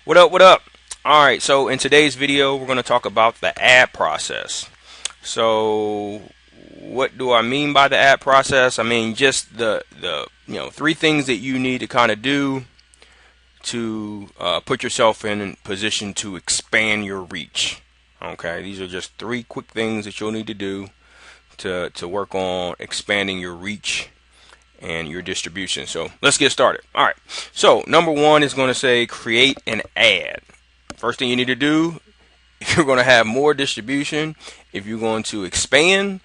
What up? What up? All right. So in today's video, we're going to talk about the ad process. So what do I mean by the ad process? I mean just the three things that you need to kind of do to put yourself in position to expand your reach. Okay. These are just three quick things that you'll need to do to work on expanding your reach and your distribution. So let's get started. All right. So number one is going to say create an ad. First thing you need to do if you're going to have more distribution, if you're going to expand,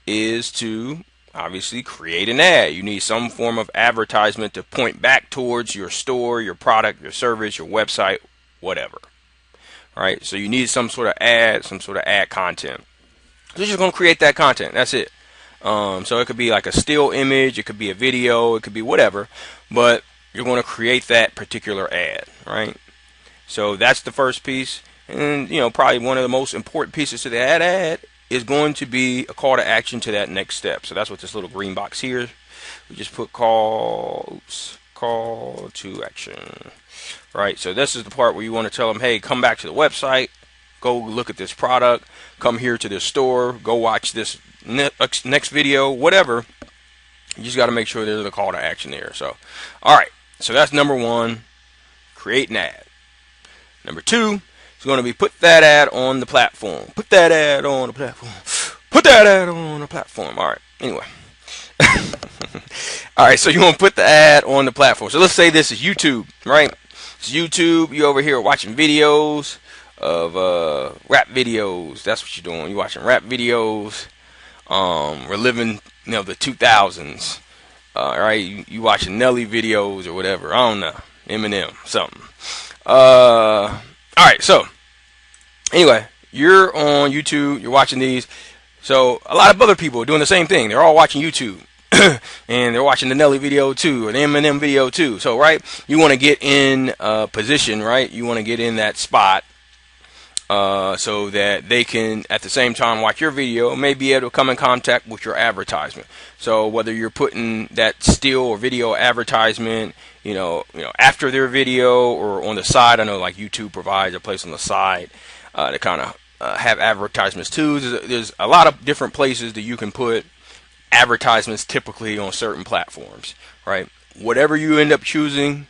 is to obviously create an ad. You need some form of advertisement to point back towards your store, your product, your service, your website, whatever. All right. So you need some sort of ad content. So you're just going to create that content. That's it. So it could be like a still image, it could be a video, it could be whatever, but you're going to create that particular ad, right? So that's the first piece, and probably one of the most important pieces to the ad is going to be a call to action to that next step. So that's what this little green box here. We just put call to action, right? So this is the part where you want to tell them, hey, come back to the website, go look at this product, come here to this store, go watch this next video, whatever. You just got to make sure there's a call to action there. So, all right. So that's number one, create an ad. Number two is going to be put that ad on the platform. Put that ad on the platform. Put that ad on the platform. All right. Anyway. All right. So you want to put the ad on the platform. So let's say this is YouTube, right? It's YouTube. You over here watching videos of rap videos. That's what you're doing. You're watching rap videos. We're living, the 2000s. Right? You watching Nelly videos or whatever. I don't know. Eminem, something. All right. So anyway, you're on YouTube. You're watching these. So a lot of other people are doing the same thing. They're all watching YouTube. And they're watching the Nelly video too, or the Eminem video too. So, right, you want to get in position, right? You want to get in that spot so that they can, at the same time, watch your video, may be able to come in contact with your advertisement. So whether you're putting that still or video advertisement, after their video or on the side. I know like YouTube provides a place on the side to kind of have advertisements too. There's a lot of different places that you can put advertisements typically on certain platforms, right? Whatever you end up choosing,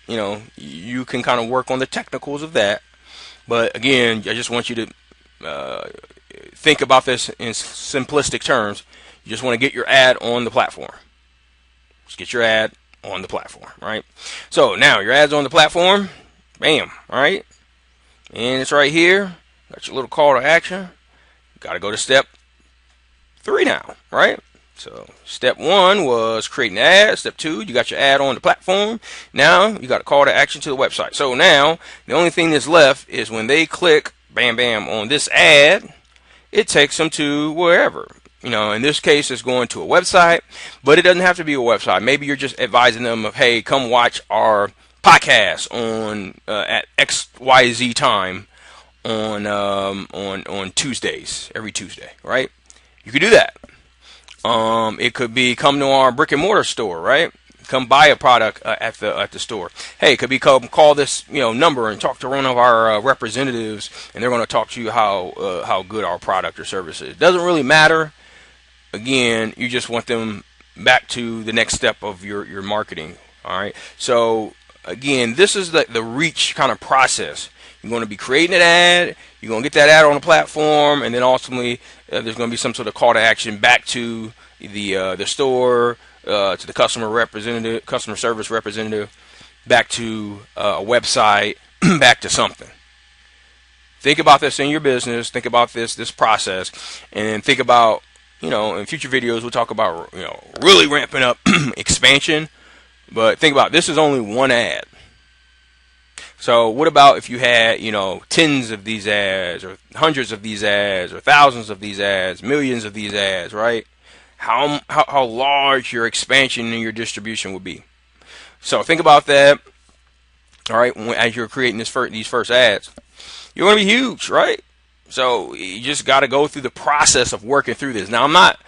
you can kind of work on the technicals of that. But again, I just want you to think about this in simplistic terms. You just want to get your ad on the platform. Just get your ad on the platform, right? So now your ad's on the platform. Bam, all right? And it's right here. Got your little call to action. Got to go to step 3 now, right? So step 1 was creating an ad. Step 2, you got your ad on the platform. Now you got a call to action to the website. So now the only thing that's left is when they click, bam, bam, on this ad, it takes them to wherever. In this case, it's going to a website, but it doesn't have to be a website. Maybe you're just advising them of, hey, come watch our podcast on at XYZ time on Tuesdays, every Tuesday, right? You could do that. It could be come to our brick and mortar store, right? Come buy a product at the store. Hey, it could be call this number and talk to one of our representatives, and they're going to talk to you how good our product or service is. Doesn't really matter. Again, you just want them back to the next step of your marketing. All right. So again, this is the reach kind of process. You're going to be creating an ad. You're going to get that ad on the platform, and then ultimately there's going to be some sort of call to action back to the store, to the customer service representative, back to a website, back to something. Think about this in your business. Think about this process, and think about in future videos we'll talk about really ramping up expansion. But think about this is only one ad. So what about if you had, tens of these ads, or hundreds of these ads, or thousands of these ads, millions of these ads, right? How large your expansion and your distribution would be. So think about that. All right, as you're creating these first ads, you're going to be huge, right? So you just got to go through the process of working through this. Now, let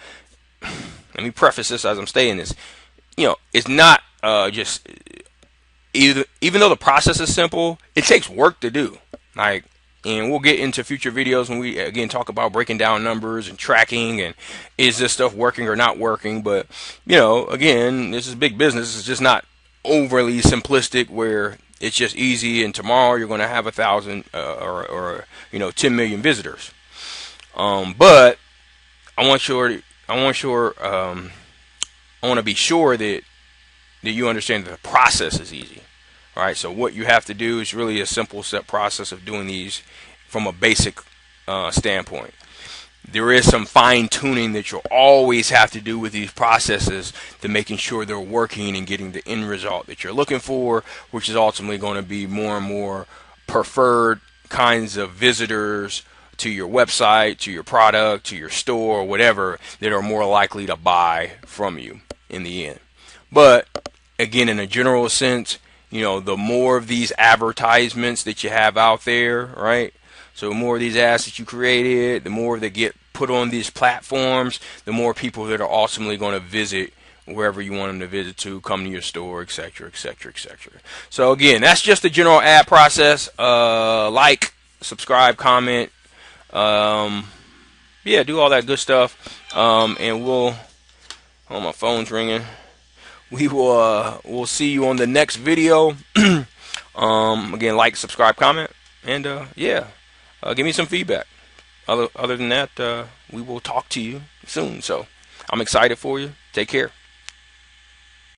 me preface this as I'm saying this. It's not just even though the process is simple, it takes work to do. Like, and we'll get into future videos when we again talk about breaking down numbers and tracking and is this stuff working or not working. But again, this is big business. It's just not overly simplistic where it's just easy and tomorrow you're going to have 1,000 or 10 million visitors. But I want to be sure that you understand that the process is easy. All right, so what you have to do is really a simple step process of doing these from a basic standpoint. There is some fine tuning that you'll always have to do with these processes to making sure they're working and getting the end result that you're looking for, which is ultimately going to be more and more preferred kinds of visitors to your website, to your product, to your store, whatever, that are more likely to buy from you in the end. But again, in a general sense, the more of these advertisements that you have out there, right? So the more of these ads that you created, the more that get put on these platforms, the more people that are ultimately going to visit wherever you want them to visit to, come to your store, etc., etc., etc. So again, that's just the general ad process. Like, subscribe, comment, do all that good stuff. And we'll. Oh, my phone's ringing. We'll see you on the next video. Again, like, subscribe, comment, and give me some feedback. Other than that, we will talk to you soon. So I'm excited for you. Take care.